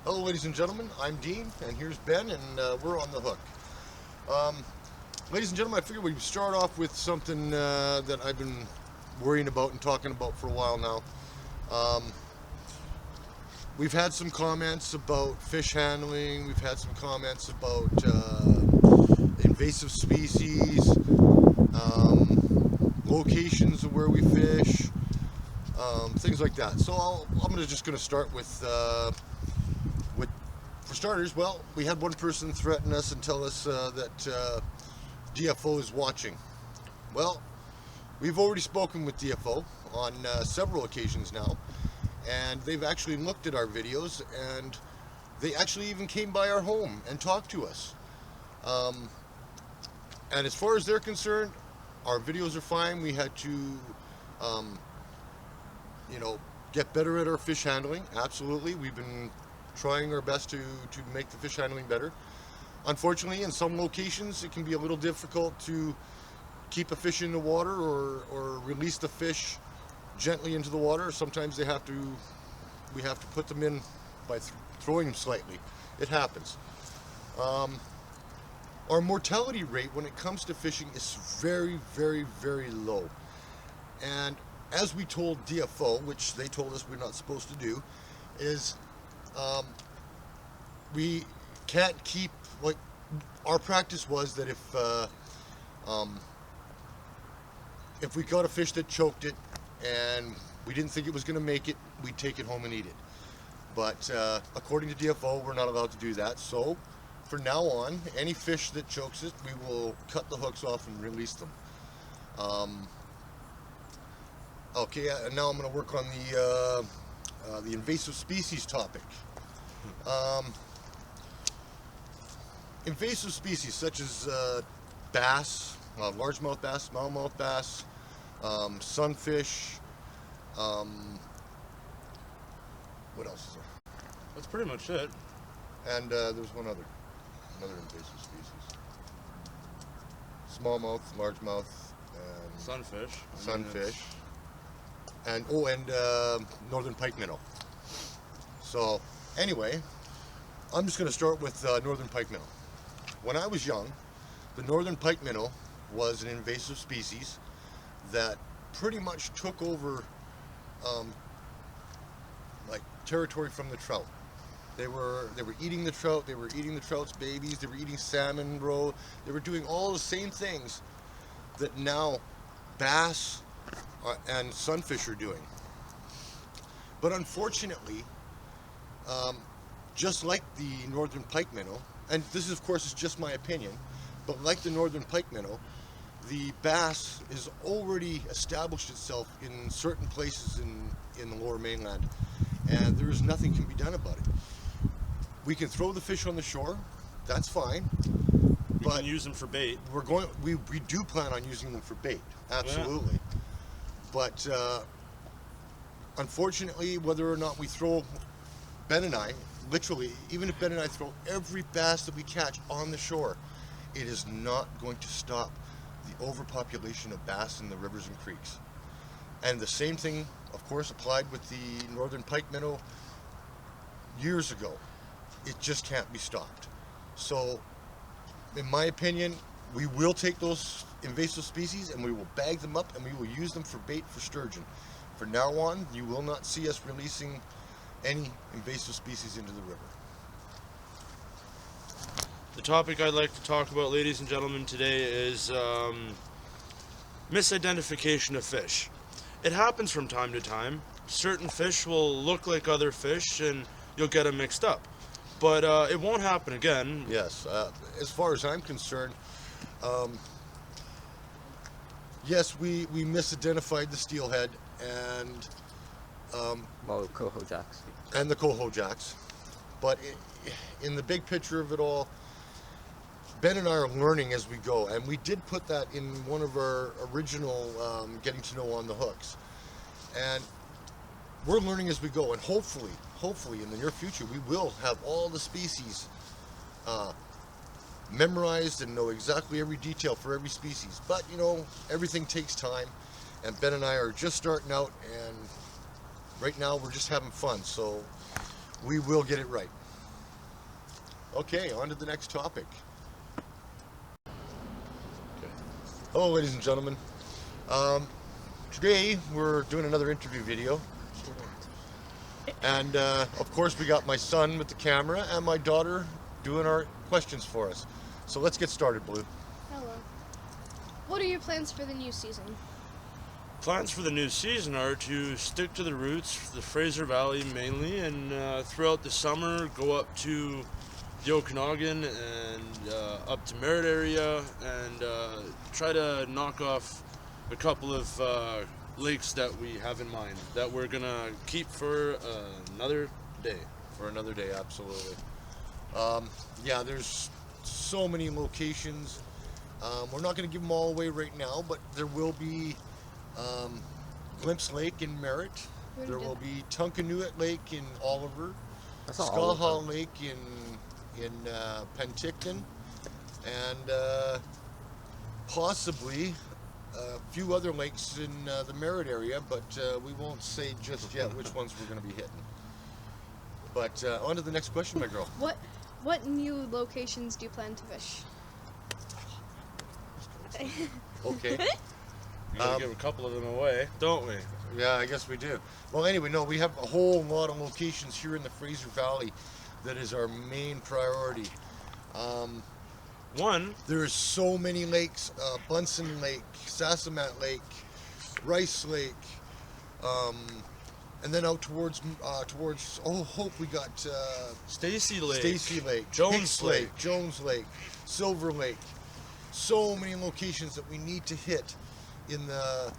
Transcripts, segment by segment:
Hello ladies and gentlemen, I'm Dean, and here's Ben, and we're on the hook. Ladies and gentlemen, I figured we'd start off with something that I've been worrying about and talking about for a while now. We've had some comments about fish handling, we've had some comments about invasive species, locations of where we fish, things like that. So I'm just going to start with for starters, well, we had one person threaten us and tell us that DFO is watching. Well, we've already spoken with DFO on several occasions now, and they've actually looked at our videos, and they actually even came by our home and talked to us. And as far as they're concerned, our videos are fine. We had to, get better at our fish handling. Absolutely, we've been trying our best to make the fish handling better. Unfortunately, in some locations, it can be a little difficult to keep a fish in the water or release the fish gently into the water. Sometimes we have to put them in by throwing them slightly. It happens. Our mortality rate when it comes to fishing is very, very, very low. And as we told DFO, which they told us we're not supposed to do, is we can't keep, like, our practice was that if we caught a fish that choked it and we didn't think it was going to make it, we'd take it home and eat it. But according to DFO, we're not allowed to do that. So from now on, any fish that chokes it, we will cut the hooks off and release them. Okay, and now I'm going to work on the invasive species topic. Invasive species such as bass, largemouth bass, smallmouth bass, sunfish. What else is there? That's pretty much it. And there's another invasive species. Smallmouth, largemouth, and sunfish. And northern pike minnow. So anyway, I'm just going to start with northern pike minnow. When I was young, the northern pike minnow was an invasive species that pretty much took over territory from the trout. They were eating the trout, they were eating the trout's babies, they were eating salmon roe, they were doing all the same things that now bass and sunfish are doing. But unfortunately, just like the northern pike minnow, and this of course is just my opinion, but like the northern pike minnow, the bass has already established itself in certain places in the lower mainland, and there is nothing can be done about it. We can throw the fish on the shore, that's fine. We can use them for bait. We do plan on using them for bait, absolutely. Yeah. But unfortunately, whether or not we throw, Ben and I, literally, even if Ben and I throw every bass that we catch on the shore, it is not going to stop the overpopulation of bass in the rivers and creeks. And the same thing, of course, applied with the northern pike minnow years ago. It just can't be stopped. So, in my opinion, we will take those invasive species and we will bag them up and we will use them for bait for sturgeon. From now on, you will not see us releasing any invasive species into the river. The topic I'd like to talk about, ladies and gentlemen, today is misidentification of fish. It happens from time to time. Certain fish will look like other fish and you'll get them mixed up. But it won't happen again. Yes, as far as I'm concerned, yes, we misidentified the steelhead and coho jacks. And the coho jacks. But in the big picture of it all, Ben and I are learning as we go, and we did put that in one of our original getting to know on the hooks. And we're learning as we go, and hopefully in the near future we will have all the species memorized and know exactly every detail for every species. But everything takes time, and Ben and I are just starting out, and right now we're just having fun, so we will get it right. Okay, on to the next topic. Hello, ladies and gentlemen. Today we're doing another interview video. And of course we got my son with the camera and my daughter doing our questions for us. So let's get started, Blue. Hello. What are your plans for the new season? Plans for the new season are to stick to the roots, the Fraser Valley mainly, and throughout the summer go up to the Okanagan and up to Merritt area and try to knock off a couple of lakes that we have in mind that we're gonna keep for another day. For another day, absolutely. Yeah, there's so many locations. We're not going to give them all away right now, but there will be Glimpse Lake in Merritt. There will be Tunkanuit Lake in Oliver. That's not all of Skaha them. Lake in Penticton, and possibly a few other lakes in the Merritt area, but we won't say just yet which ones we're going to be hitting. But on to the next question, my girl. What new locations do you plan to fish? Okay. We gotta give a couple of them away, don't we? Yeah, I guess we do. Well, anyway, no, we have a whole lot of locations here in the Fraser Valley that is our main priority. One, There's so many lakes: Bunsen Lake, Sassamat Lake, Rice Lake, and then out towards Hope we got Stacy Lake, Stacy Lake, Jones Hicks Lake. Jones Lake, Silver Lake. So many locations that we need to hit in the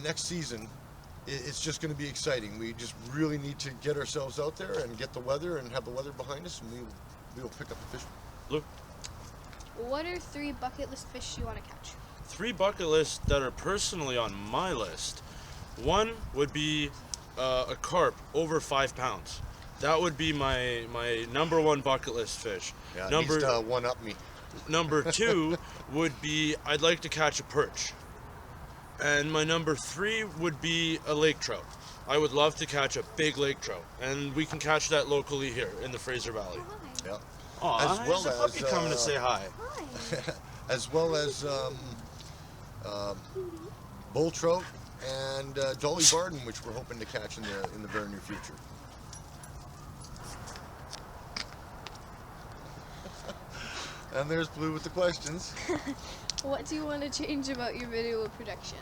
next season. It's just going to be exciting. We just really need to get ourselves out there and get the weather and have the weather behind us, and we will pick up the fish. Look, What are 3 bucket list fish you want to catch? 3 bucket lists that are personally on my list. One would be a carp over 5 pounds. That would be my number 1 bucket list fish. Yeah, it number needs to one up me. number 2 would be I'd like to catch a perch. And my number 3 would be a lake trout. I would love to catch a big lake trout, and we can catch that locally here in the Fraser Valley. Yeah. Aw, As well there's a puppy as, coming to say hi. Hi. As well as bull trout and Dolly Varden, which we're hoping to catch in the very near future. And there's Blue with the questions. What do you want to change about your video production?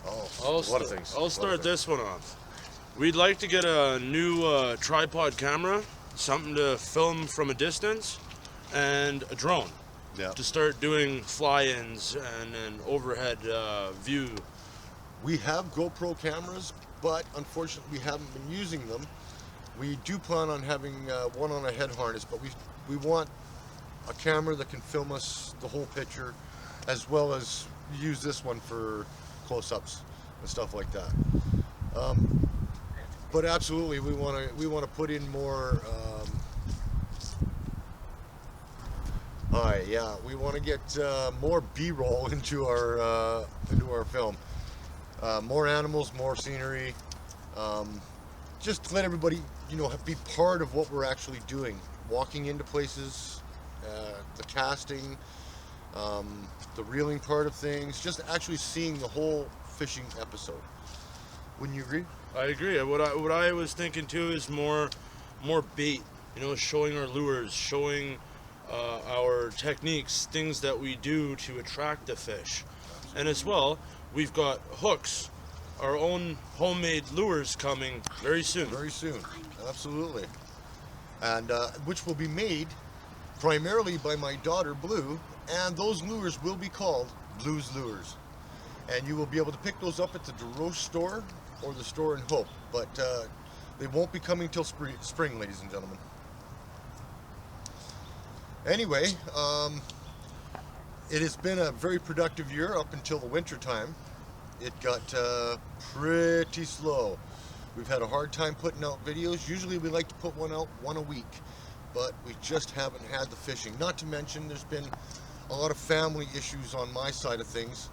Oh, I'll a lot st- of things. I'll start this one off. We'd like to get a new tripod camera, something to film from a distance, and a drone Yeah. to start doing fly-ins and an overhead view. We have GoPro cameras, but unfortunately we haven't been using them. We do plan on having one on a head harness, but we want a camera that can film us the whole picture, as well as use this one for close-ups and stuff like that. But absolutely, we want to put in more. We want to get more B-roll into our film. More animals, more scenery. Just to let everybody, be part of what we're actually doing. Walking into places, the casting, the reeling part of things, just actually seeing the whole fishing episode. Wouldn't you agree? I agree. What I was thinking too is more bait. Showing our lures, showing our techniques, things that we do to attract the fish, and as well, we've got hooks, our own homemade lures coming very soon. Very soon, absolutely. And which will be made primarily by my daughter Blue, and those lures will be called Blue's Lures. And you will be able to pick those up at the DeRoche store or the store in Hope, but they won't be coming till spring, ladies and gentlemen. Anyway, it has been a very productive year up until the winter time. It got pretty slow. We've had a hard time putting out videos. Usually we like to put one out one a week, but we just haven't had the fishing. Not to mention there's been a lot of family issues on my side of things.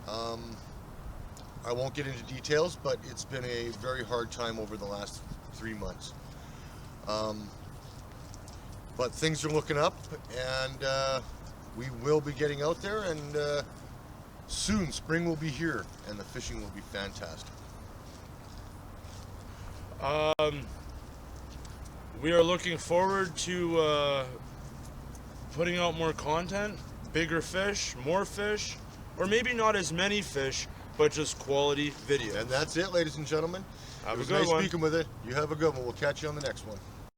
I won't get into details, but it's been a very hard time over the last 3 months. But things are looking up, and we will be getting out there, and soon spring will be here, and the fishing will be fantastic. We are looking forward to putting out more content, bigger fish, more fish, or maybe not as many fish, but just quality video. And that's it, ladies and gentlemen. Have It was a good nice one. speaking with you. You have a good one. We'll catch you on the next one.